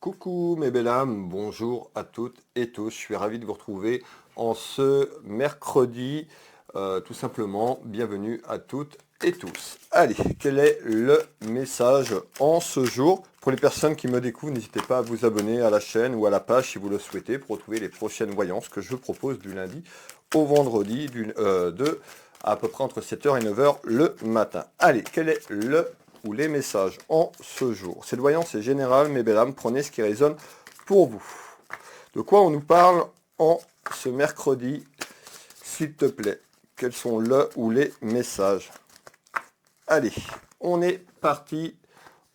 Coucou mes belles âmes, bonjour à toutes et tous, je suis ravi de vous retrouver en ce mercredi, tout simplement, bienvenue à toutes et tous. Allez, quel est le message en ce jour? Pour les personnes qui me découvrent, n'hésitez pas à vous abonner à la chaîne ou à la page si vous le souhaitez pour retrouver les prochaines voyances que je propose du lundi au vendredi de à peu près entre 7h et 9h le matin. Allez, quel est le ou les messages en ce jour? Cette voyance est générale, mes belles âmes, prenez ce qui résonne pour vous. De quoi on nous parle en ce mercredi, s'il te plaît? Quels sont le ou les messages? Allez, on est parti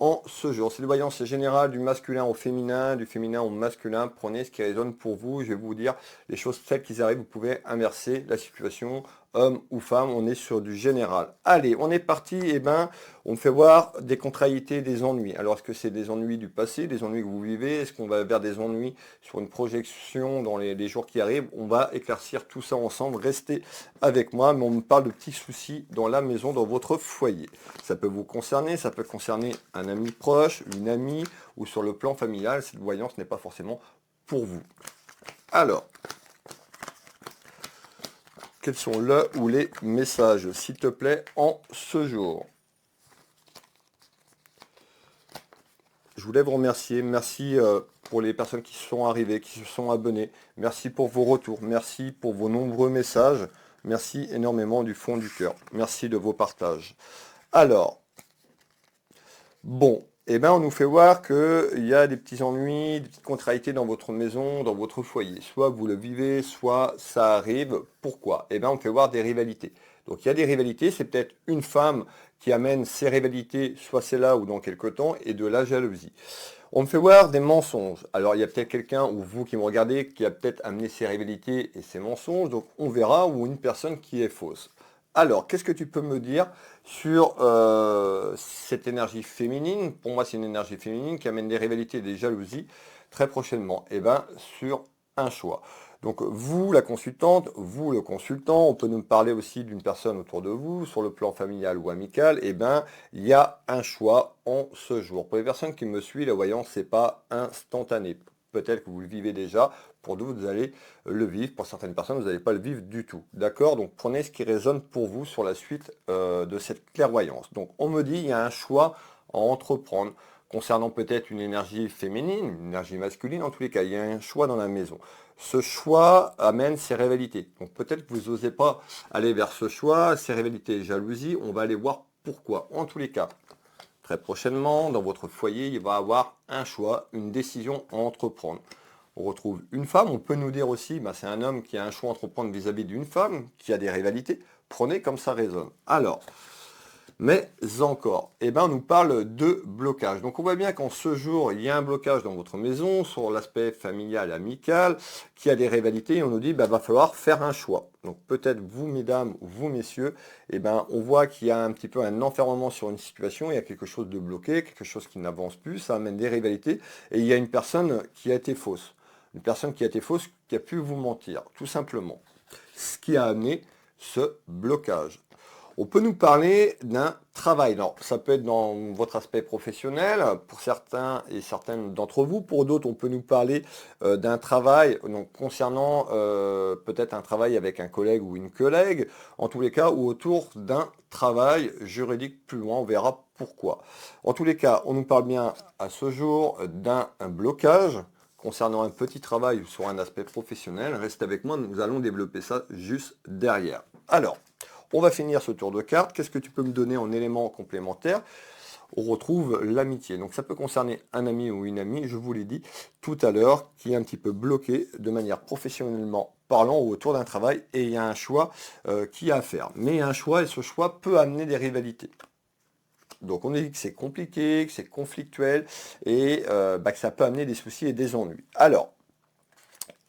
en ce jour. Cette voyance est générale du masculin au féminin, du féminin au masculin. Prenez ce qui résonne pour vous. Je vais vous dire les choses telles qu'ils arrivent. Vous pouvez inverser la situation, homme ou femme. On est sur du général. Allez, on est parti. Eh ben, on me fait voir des contrariétés, des ennuis. Alors, est-ce que c'est des ennuis du passé, des ennuis que vous vivez? Est-ce qu'on va vers des ennuis sur une projection dans les jours qui arrivent? On va éclaircir tout ça ensemble. Restez avec moi. Mais on me parle de petits soucis dans la maison, dans votre foyer. Ça peut vous concerner. Ça peut concerner un ami proche, une amie, ou sur le plan familial, cette voyance n'est pas forcément pour vous. Alors, quels sont le ou les messages, s'il te plaît, en ce jour? Je voulais vous remercier. Merci pour les personnes qui sont arrivées, qui se sont abonnées. Merci pour vos retours. Merci pour vos nombreux messages. Merci énormément du fond du cœur. Merci de vos partages. Alors, bon, eh ben on nous fait voir qu'il y a des petits ennuis, des petites contrariétés dans votre maison, dans votre foyer. Soit vous le vivez, soit ça arrive. Pourquoi? Eh ben on fait voir des rivalités. Donc il y a des rivalités, c'est peut-être une femme qui amène ces rivalités, soit c'est là ou dans quelque temps, et de la jalousie. On me fait voir des mensonges. Alors il y a peut-être quelqu'un, ou vous qui me regardez, qui a peut-être amené ces rivalités et ces mensonges, donc on verra, ou une personne qui est fausse. Alors, qu'est-ce que tu peux me dire sur cette énergie féminine? Pour moi, c'est une énergie féminine qui amène des rivalités et des jalousies très prochainement. Eh bien, sur un choix. Donc, vous, la consultante, vous, le consultant, on peut nous parler aussi d'une personne autour de vous, sur le plan familial ou amical. Eh bien, il y a un choix en ce jour. Pour les personnes qui me suivent, la voyance, c'est pas instantané. Peut-être que vous le vivez déjà, pour d'autres, vous allez le vivre. Pour certaines personnes, vous n'allez pas le vivre du tout. D'accord? Donc, prenez ce qui résonne pour vous sur la suite de cette clairvoyance. Donc, on me dit, il y a un choix à entreprendre concernant peut-être une énergie féminine, une énergie masculine. En tous les cas, il y a un choix dans la maison. Ce choix amène ses rivalités. Donc, peut-être que vous n'osez pas aller vers ce choix, ces rivalités et jalousies. On va aller voir pourquoi. En tous les cas, très prochainement, dans votre foyer, il va y avoir un choix, une décision à entreprendre. On retrouve une femme, on peut nous dire aussi, c'est un homme qui a un choix à entreprendre vis-à-vis d'une femme, qui a des rivalités. Prenez comme ça résonne. Alors, mais encore, on nous parle de blocage. Donc on voit bien qu'en ce jour, il y a un blocage dans votre maison sur l'aspect familial, amical, qui a des rivalités et on nous dit va falloir faire un choix. Donc peut-être vous mesdames ou vous messieurs, on voit qu'il y a un petit peu un enfermement sur une situation, il y a quelque chose de bloqué, quelque chose qui n'avance plus, ça amène des rivalités et il y a une personne qui a été fausse. Une personne qui a été fausse, qui a pu vous mentir, tout simplement. Ce qui a amené ce blocage. On peut nous parler d'un travail. Alors, ça peut être dans votre aspect professionnel, pour certains et certaines d'entre vous. Pour d'autres, on peut nous parler d'un travail donc, concernant peut-être un travail avec un collègue ou une collègue, en tous les cas, ou autour d'un travail juridique plus loin. On verra pourquoi. En tous les cas, on nous parle bien à ce jour d'un blocage concernant un petit travail sur un aspect professionnel. Reste avec moi, nous allons développer ça juste derrière. Alors, on va finir ce tour de cartes. Qu'est-ce que tu peux me donner en éléments complémentaires? On retrouve l'amitié. Donc ça peut concerner un ami ou une amie, je vous l'ai dit tout à l'heure, qui est un petit peu bloqué de manière professionnellement parlant ou autour d'un travail et il y a un choix qui a à faire. Mais il y a un choix et ce choix peut amener des rivalités. Donc on dit que c'est compliqué, que c'est conflictuel et que ça peut amener des soucis et des ennuis. Alors,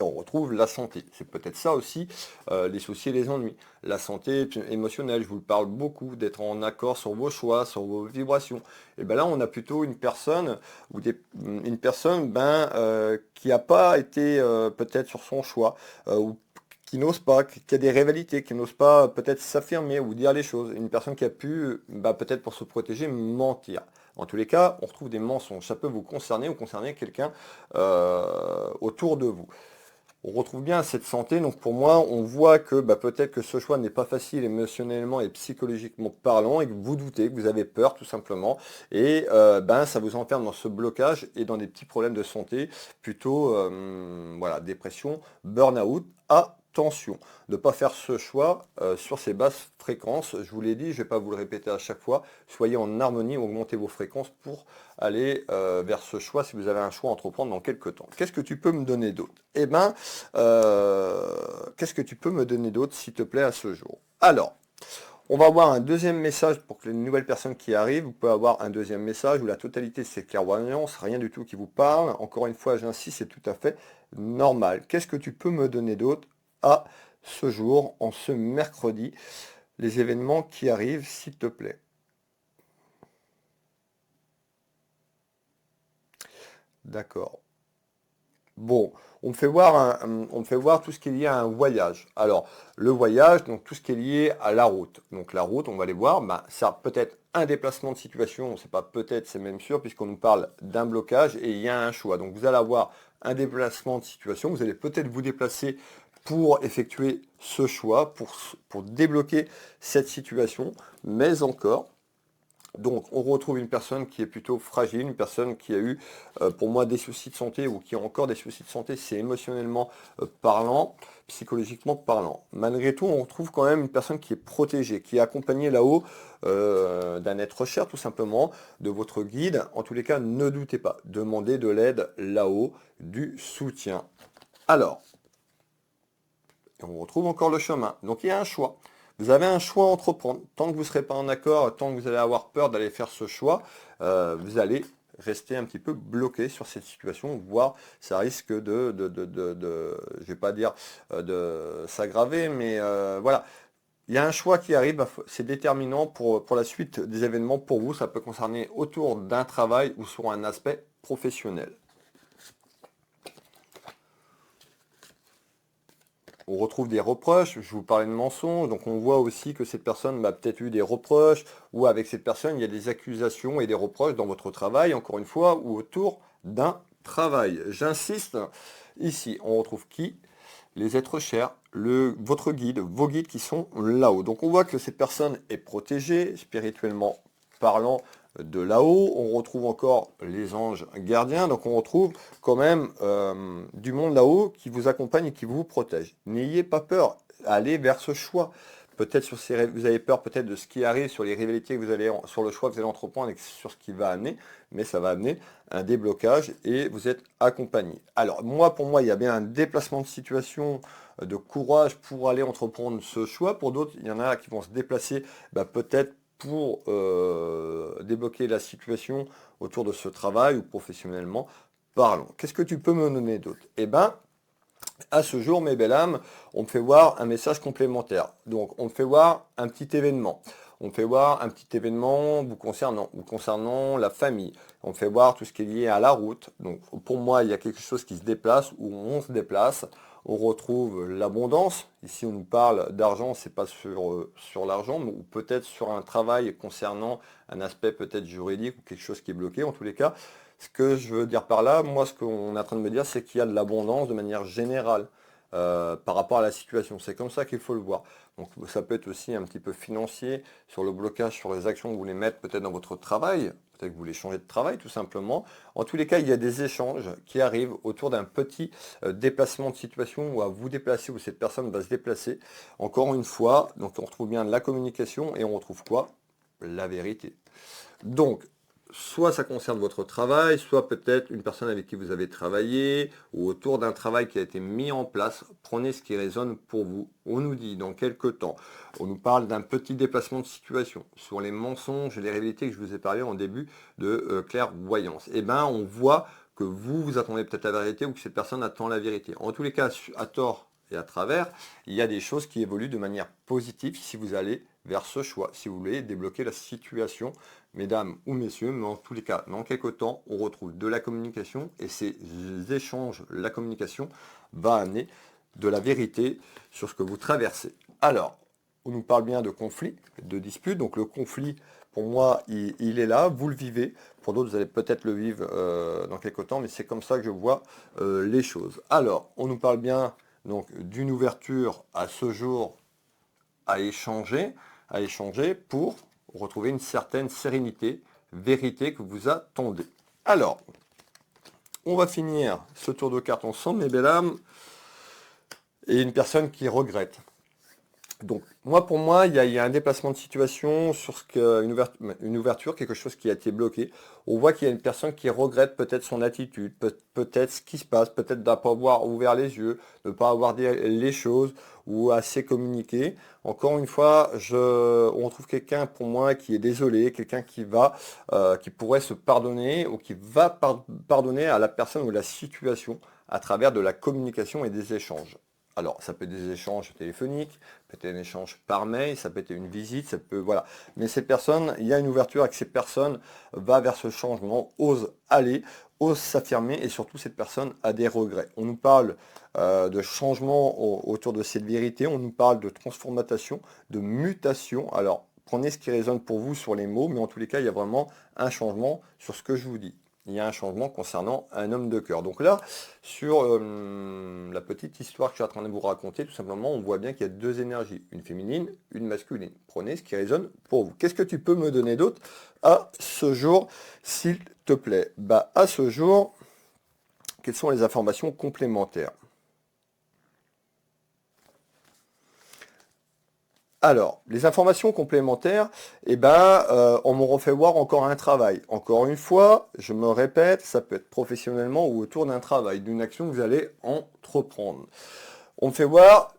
on retrouve la santé. C'est peut-être ça aussi, les soucis et les ennuis. La santé émotionnelle, je vous le parle beaucoup, d'être en accord sur vos choix, sur vos vibrations. Et bien là, on a plutôt une personne, qui n'a pas été peut-être sur son choix, ou qui n'ose pas, qui a des rivalités, qui n'ose pas peut-être s'affirmer ou dire les choses. Une personne qui a pu, peut-être pour se protéger, mentir. En tous les cas, on retrouve des mensonges. Ça peut vous concerner ou concerner quelqu'un autour de vous. On retrouve bien cette santé, donc pour moi, on voit que peut-être que ce choix n'est pas facile émotionnellement et psychologiquement parlant, et que vous doutez, que vous avez peur tout simplement, et ça vous enferme dans ce blocage et dans des petits problèmes de santé, plutôt voilà, dépression, burn-out. Attention, de ne pas faire ce choix sur ces basses fréquences. Je vous l'ai dit, je ne vais pas vous le répéter à chaque fois. Soyez en harmonie, augmentez vos fréquences pour aller vers ce choix si vous avez un choix à entreprendre dans quelques temps. Qu'est-ce que tu peux me donner d'autre? Eh bien, qu'est-ce que tu peux me donner d'autre, s'il te plaît, à ce jour? Alors, on va avoir un deuxième message pour que les nouvelles personnes qui arrivent, vous pouvez avoir un deuxième message où la totalité c'est clairvoyance, rien du tout qui vous parle. Encore une fois, j'insiste, c'est tout à fait normal. Qu'est-ce que tu peux me donner d'autre à ce jour, en ce mercredi, les événements qui arrivent, s'il te plaît? D'accord. Bon, on me fait voir tout ce qui est lié à un voyage. Alors, le voyage, donc tout ce qui est lié à la route. Donc la route, on va aller voir, ça peut être un déplacement de situation, c'est pas peut-être, c'est même sûr, puisqu'on nous parle d'un blocage et il y a un choix. Donc vous allez avoir un déplacement de situation, vous allez peut-être vous déplacer pour effectuer ce choix, pour débloquer cette situation, mais encore. Donc on retrouve une personne qui est plutôt fragile, une personne qui a eu pour moi des soucis de santé ou qui a encore des soucis de santé, c'est émotionnellement parlant, psychologiquement parlant. Malgré tout, on retrouve quand même une personne qui est protégée, qui est accompagnée là-haut d'un être cher tout simplement, de votre guide. En tous les cas, ne doutez pas, demandez de l'aide là-haut, du soutien. Alors, on retrouve encore le chemin. Donc il y a un choix. Vous avez un choix à entreprendre. Tant que vous ne serez pas en accord, tant que vous allez avoir peur d'aller faire ce choix, vous allez rester un petit peu bloqué sur cette situation, voire ça risque je vais pas dire de s'aggraver, mais voilà. Il y a un choix qui arrive, c'est déterminant pour la suite des événements pour vous. Ça peut concerner autour d'un travail ou sur un aspect professionnel. On retrouve des reproches, je vous parlais de mensonges, donc on voit aussi que cette personne a peut-être eu des reproches, ou avec cette personne, il y a des accusations et des reproches dans votre travail, encore une fois, ou autour d'un travail. J'insiste, ici, on retrouve qui? Les êtres chers, votre guide, vos guides qui sont là-haut. Donc on voit que cette personne est protégée, spirituellement parlant, de là-haut. On retrouve encore les anges gardiens, donc on retrouve quand même du monde là-haut qui vous accompagne et qui vous protège. N'ayez pas peur, allez vers ce choix. Peut-être vous avez peur peut-être de ce qui arrive, sur les rivalités que vous allez, sur le choix que vous allez entreprendre et sur ce qui va amener, mais ça va amener un déblocage et vous êtes accompagné. Alors pour moi, il y a bien un déplacement de situation, de courage pour aller entreprendre ce choix. Pour d'autres, il y en a qui vont se déplacer peut-être pour débloquer la situation autour de ce travail ou professionnellement parlant. Qu'est-ce que tu peux me donner d'autre? Eh bien, à ce jour, mes belles âmes, on me fait voir un message complémentaire. Donc, on me fait voir un petit événement. On me fait voir un petit événement vous concernant la famille. On me fait voir tout ce qui est lié à la route. Donc, pour moi, il y a quelque chose qui se déplace ou on se déplace. On retrouve l'abondance. Ici, on nous parle d'argent, c'est pas sur l'argent, ou peut-être sur un travail concernant un aspect peut-être juridique ou quelque chose qui est bloqué. En tous les cas, ce que je veux dire par là, moi, ce qu'on est en train de me dire, c'est qu'il y a de l'abondance de manière générale par rapport à la situation. C'est comme ça qu'il faut le voir. Donc, ça peut être aussi un petit peu financier sur le blocage, sur les actions que vous voulez mettre peut-être dans votre travail. Peut-être que vous voulez changer de travail, tout simplement. En tous les cas, il y a des échanges qui arrivent autour d'un petit déplacement de situation où à vous déplacer, où cette personne va se déplacer. Encore une fois, donc on retrouve bien la communication et on retrouve quoi? La vérité. Donc, soit ça concerne votre travail, soit peut-être une personne avec qui vous avez travaillé, ou autour d'un travail qui a été mis en place. Prenez ce qui résonne pour vous. On nous dit dans quelques temps, on nous parle d'un petit déplacement de situation sur les mensonges et les réalités que je vous ai parlé en début de clairvoyance. Eh bien, on voit que vous attendez peut-être la vérité ou que cette personne attend la vérité. En tous les cas, à tort et à travers, il y a des choses qui évoluent de manière positive si vous allez vers ce choix, si vous voulez débloquer la situation, mesdames ou messieurs, mais en tous les cas, dans quelques temps, on retrouve de la communication et ces échanges, la communication va amener de la vérité sur ce que vous traversez. Alors, on nous parle bien de conflit, de dispute, donc le conflit Pour moi, il est là, vous le vivez. Pour d'autres, vous allez peut-être le vivre dans quelques temps, mais c'est comme ça que je vois les choses. Alors, on nous parle bien donc d'une ouverture à ce jour à échanger pour retrouver une certaine sérénité, vérité que vous attendez. Alors, on va finir ce tour de cartes ensemble, mes belles âmes, et une personne qui regrette. Donc, pour moi, il y a un déplacement de situation sur une ouverture, quelque chose qui a été bloqué. On voit qu'il y a une personne qui regrette peut-être son attitude, peut-être ce qui se passe, peut-être de ne pas avoir ouvert les yeux, de ne pas avoir dit les choses ou assez communiqué. Encore une fois, on trouve quelqu'un pour moi qui est désolé, quelqu'un qui pourrait se pardonner ou qui va pardonner à la personne ou la situation à travers de la communication et des échanges. Alors, ça peut être des échanges téléphoniques, peut-être un échange par mail, ça peut être une visite, ça peut, voilà. Mais ces personnes, il y a une ouverture avec ces personnes, va vers ce changement, ose aller, ose s'affirmer et surtout cette personne a des regrets. On nous parle de changement autour de cette vérité, on nous parle de transformation, de mutation. Alors, prenez ce qui résonne pour vous sur les mots, mais en tous les cas, il y a vraiment un changement sur ce que je vous dis. Il y a un changement concernant un homme de cœur. Donc là, sur la petite histoire que je suis en train de vous raconter, tout simplement, on voit bien qu'il y a deux énergies, une féminine, une masculine. Prenez ce qui résonne pour vous. Qu'est-ce que tu peux me donner d'autre à ce jour, s'il te plaît? À ce jour, quelles sont les informations complémentaires? Alors, les informations complémentaires, on me refait voir encore un travail. Encore une fois, je me répète, ça peut être professionnellement ou autour d'un travail, d'une action que vous allez entreprendre. On me fait voir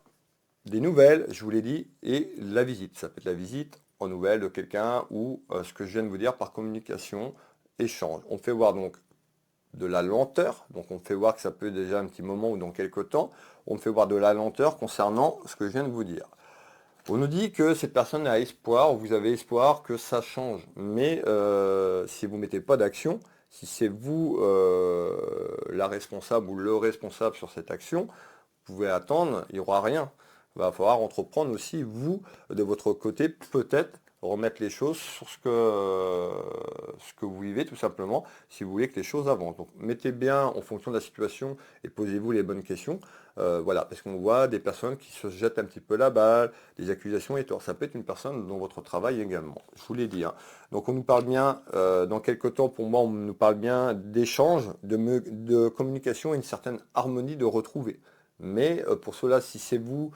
des nouvelles, je vous l'ai dit, et la visite. Ça peut être la visite en nouvelles de quelqu'un ou ce que je viens de vous dire par communication, échange. On me fait voir donc de la lenteur, donc on me fait voir que ça peut déjà un petit moment ou dans quelques temps. On me fait voir de la lenteur concernant ce que je viens de vous dire. On nous dit que cette personne a espoir, vous avez espoir que ça change. Mais si vous ne mettez pas d'action, si c'est vous la responsable ou le responsable sur cette action, vous pouvez attendre, il n'y aura rien. Il va falloir entreprendre aussi, vous, de votre côté, peut-être remettre les choses sur ce que vous vivez tout simplement, si vous voulez que les choses avancent. Donc mettez bien en fonction de la situation et posez-vous les bonnes questions. Voilà, parce qu'on voit des personnes qui se jettent un petit peu la balle, des accusations et tort. Ça peut être une personne dans votre travail également. Je vous l'ai dit. Hein. Donc on nous parle bien, dans quelques temps, pour moi, on nous parle bien d'échange, de communication et une certaine harmonie de retrouver. Mais pour cela, si c'est vous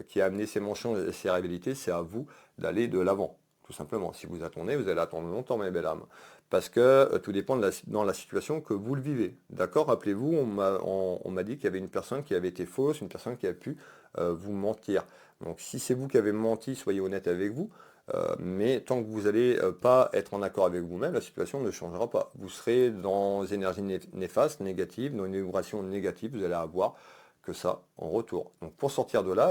qui a amené ces mensonges et ces rivalités, c'est à vous d'aller de l'avant, tout simplement. Si vous attendez, vous allez attendre longtemps, mes belles âmes. Parce que tout dépend dans la situation que vous le vivez. D'accord? Rappelez-vous, on m'a dit qu'il y avait une personne qui avait été fausse, une personne qui a pu vous mentir. Donc si c'est vous qui avez menti, soyez honnête avec vous. Mais tant que vous n'allez pas être en accord avec vous-même, la situation ne changera pas. Vous serez dans des énergies néfastes, négatives, dans une vibration négative, vous allez avoir que ça en retour. Donc pour sortir de là,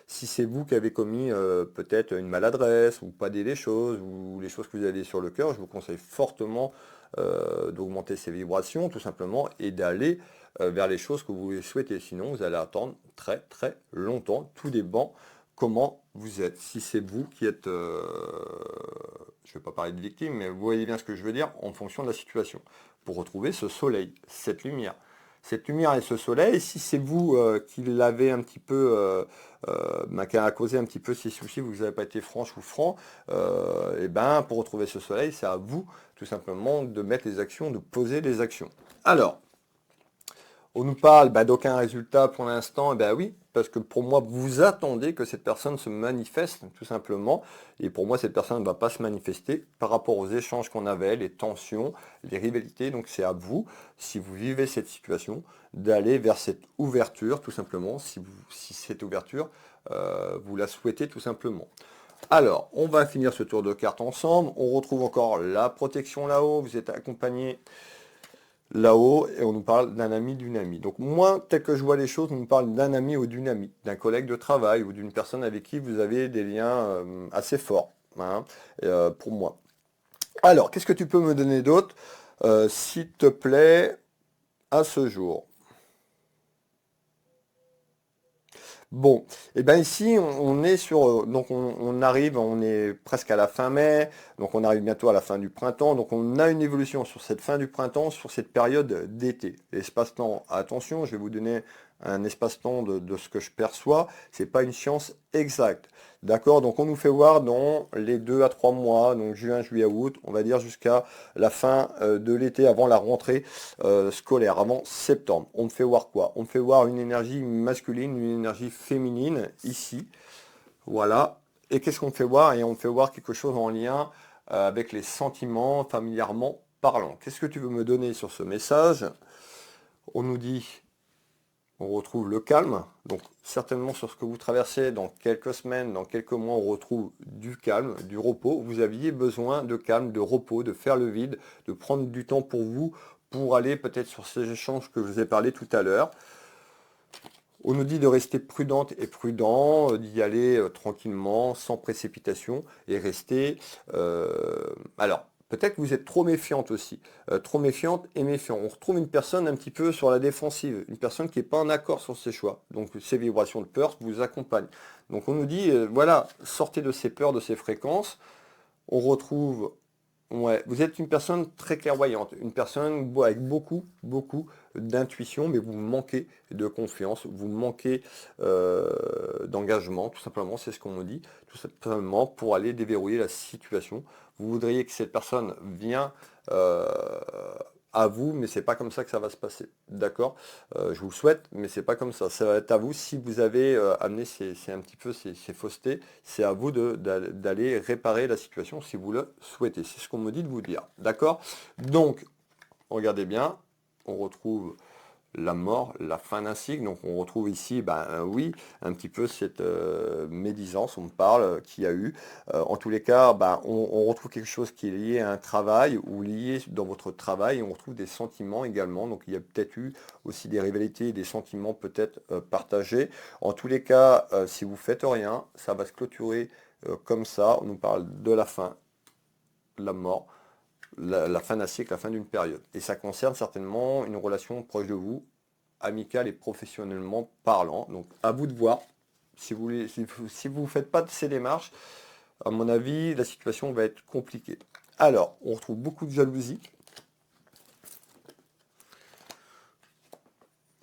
si c'est vous qui avez commis peut-être une maladresse ou pas dit les choses ou les choses que vous avez sur le cœur, je vous conseille fortement d'augmenter ces vibrations tout simplement et d'aller vers les choses que vous souhaitez. Sinon, vous allez attendre très très longtemps. Tout dépend comment vous êtes. Si c'est vous qui êtes, je ne vais pas parler de victime, mais vous voyez bien ce que je veux dire en fonction de la situation. Pour retrouver ce soleil, cette lumière. Cette lumière et ce soleil, si c'est vous qui l'avez un petit peu, qui a causé un petit peu ces soucis, vous n'avez pas été franche ou franc, pour retrouver ce soleil, c'est à vous tout simplement de mettre les actions, de poser les actions. Alors, on nous parle d'aucun résultat pour l'instant, oui, parce que pour moi, vous attendez que cette personne se manifeste, tout simplement. Et pour moi, cette personne ne va pas se manifester par rapport aux échanges qu'on avait, les tensions, les rivalités. Donc c'est à vous, si vous vivez cette situation, d'aller vers cette ouverture, tout simplement, si cette ouverture, vous la souhaitez tout simplement. Alors, on va finir ce tour de cartes ensemble. On retrouve encore la protection là-haut. Vous êtes accompagné là-haut et on nous parle d'un ami, d'une amie. Donc moi, tel que je vois les choses, on nous parle d'un ami ou d'une amie, d'un collègue de travail ou d'une personne avec qui vous avez des liens assez forts, hein, pour moi. Alors, qu'est-ce que tu peux me donner d'autre, s'il te plaît, à ce jour? Bon, et bien ici, on est sur, donc on arrive, on est presque à la fin mai, donc on arrive bientôt à la fin du printemps, donc on a une évolution sur cette fin du printemps, sur cette période d'été. L'espace-temps, attention, je vais vous donner un espace-temps de ce que je perçois, c'est pas une science exacte. D'accord? Donc on nous fait voir dans les 2 à 3 mois, donc juin, juillet, août, on va dire jusqu'à la fin de l'été, avant la rentrée scolaire, avant septembre. On me fait voir quoi? On me fait voir une énergie masculine, une énergie féminine, ici. Voilà. Et qu'est-ce qu'on me fait voir? Et on me fait voir quelque chose en lien avec les sentiments, familièrement parlant. Qu'est-ce que tu veux me donner sur ce message? On nous dit, on retrouve le calme. Donc certainement sur ce que vous traversez dans quelques semaines, dans quelques mois, on retrouve du calme, du repos. Vous aviez besoin de calme, de repos, de faire le vide, de prendre du temps pour vous, pour aller peut-être sur ces échanges que je vous ai parlé tout à l'heure. On nous dit de rester prudente et prudent, d'y aller tranquillement, sans précipitation, et rester... alors, peut-être que vous êtes trop méfiante aussi. Trop méfiante et méfiant. On retrouve une personne un petit peu sur la défensive, une personne qui n'est pas en accord sur ses choix. Donc ces vibrations de peur vous accompagnent. Donc on nous dit, voilà, sortez de ces peurs, de ces fréquences. On retrouve... Ouais, vous êtes une personne très clairvoyante, une personne avec beaucoup d'intuition, mais vous manquez de confiance, vous manquez d'engagement, tout simplement, c'est ce qu'on nous dit, tout simplement pour aller déverrouiller la situation. Vous voudriez que cette personne vienne euh, à vous, mais c'est pas comme ça que ça va se passer. D'accord? Je vous le souhaite, mais c'est pas comme ça. Ça va être à vous si vous avez amené un petit peu ces faussetés. C'est à vous d'aller réparer la situation si vous le souhaitez. C'est ce qu'on me dit de vous dire. D'accord? Donc, regardez bien. On retrouve la mort, la fin d'un cycle. Donc on retrouve ici, oui, un petit peu cette médisance, on me parle, qu'il y a eu. En tous les cas, on retrouve quelque chose qui est lié à un travail ou lié dans votre travail. Et on retrouve des sentiments également. Donc il y a peut-être eu aussi des rivalités et des sentiments peut-être partagés. En tous les cas, si vous faites rien, ça va se clôturer comme ça. On nous parle de la fin, la mort, la fin d'un cycle, la fin d'une période. Et ça concerne certainement une relation proche de vous, amicale et professionnellement parlant. Donc à vous de voir. Si vous ne si vous faites pas de ces démarches, à mon avis, la situation va être compliquée. Alors, on retrouve beaucoup de jalousie.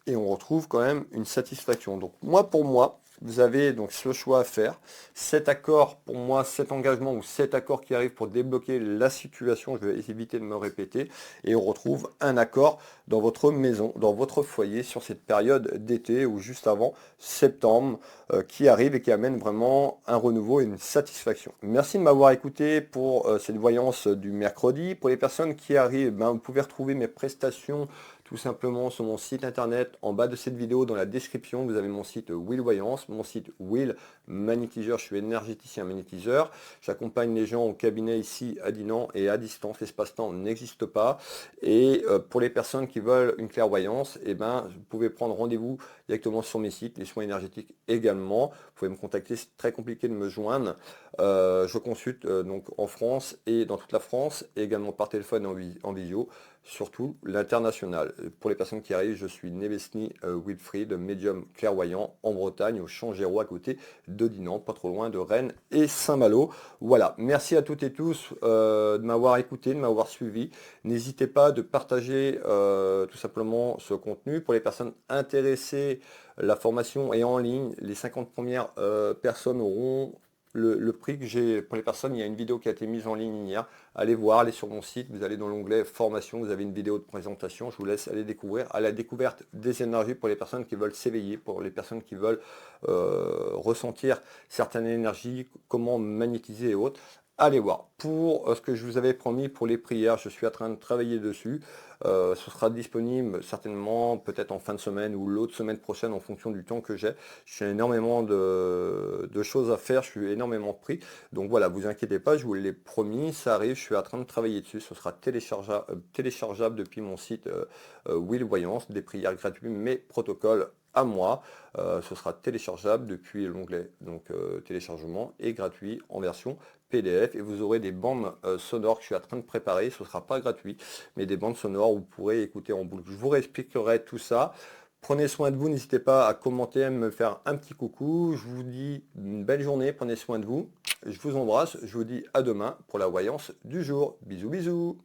Et on retrouve quand même une satisfaction. Donc pour moi, vous avez donc ce choix à faire. Cet accord, pour moi, cet engagement ou cet accord qui arrive pour débloquer la situation, je vais éviter de me répéter, et on retrouve un accord dans votre maison, dans votre foyer, sur cette période d'été ou juste avant septembre, qui arrive et qui amène vraiment un renouveau et une satisfaction. Merci de m'avoir écouté pour cette voyance du mercredi. Pour les personnes qui arrivent, vous pouvez retrouver mes prestations tout simplement sur mon site internet. En bas de cette vidéo, dans la description, vous avez mon site Will Voyance, mon site Will Magnétiseur. Je suis énergéticien magnétiseur. J'accompagne les gens au cabinet ici à Dinan et à distance. L'espace-temps n'existe pas. Et pour les personnes qui veulent une clairvoyance, vous pouvez prendre rendez-vous directement sur mes sites, les soins énergétiques également. Vous pouvez me contacter, c'est très compliqué de me joindre. Je consulte donc en France et dans toute la France, et également par téléphone en visio, surtout l'international. Pour les personnes qui arrivent, je suis Nevesny Wilfried, médium clairvoyant en Bretagne, au Champ-Géraud, à côté de Dinan, pas trop loin de Rennes et Saint-Malo. Voilà, merci à toutes et tous de m'avoir écouté, de m'avoir suivi. N'hésitez pas de partager tout simplement ce contenu. Pour les personnes intéressées, la formation est en ligne. Les 50 premières personnes auront le prix que j'ai pour les personnes. Il y a une vidéo qui a été mise en ligne hier. Allez voir, allez sur mon site, vous allez dans l'onglet formation, vous avez une vidéo de présentation. Je vous laisse aller découvrir à la découverte des énergies pour les personnes qui veulent s'éveiller, pour les personnes qui veulent ressentir certaines énergies, comment magnétiser et autres. Allez voir. Pour ce que je vous avais promis pour les prières, je suis en train de travailler dessus. Ce sera disponible certainement peut-être en fin de semaine ou l'autre semaine prochaine en fonction du temps que j'ai. J'ai énormément de choses à faire, je suis énormément pris. Donc voilà, vous inquiétez pas, je vous l'ai promis, ça arrive, je suis en train de travailler dessus. Ce sera téléchargeable depuis mon site Will Voyance, des prières gratuites, mes protocoles à moi. Ce sera téléchargeable depuis l'onglet donc téléchargement et gratuit en version PDF, et vous aurez des bandes sonores que je suis en train de préparer. Ce ne sera pas gratuit, mais des bandes sonores où vous pourrez écouter en boucle. Je vous réexpliquerai tout ça. Prenez soin de vous, n'hésitez pas à commenter, à me faire un petit coucou. Je vous dis une belle journée, prenez soin de vous. Je vous embrasse, je vous dis à demain pour la voyance du jour. Bisous bisous.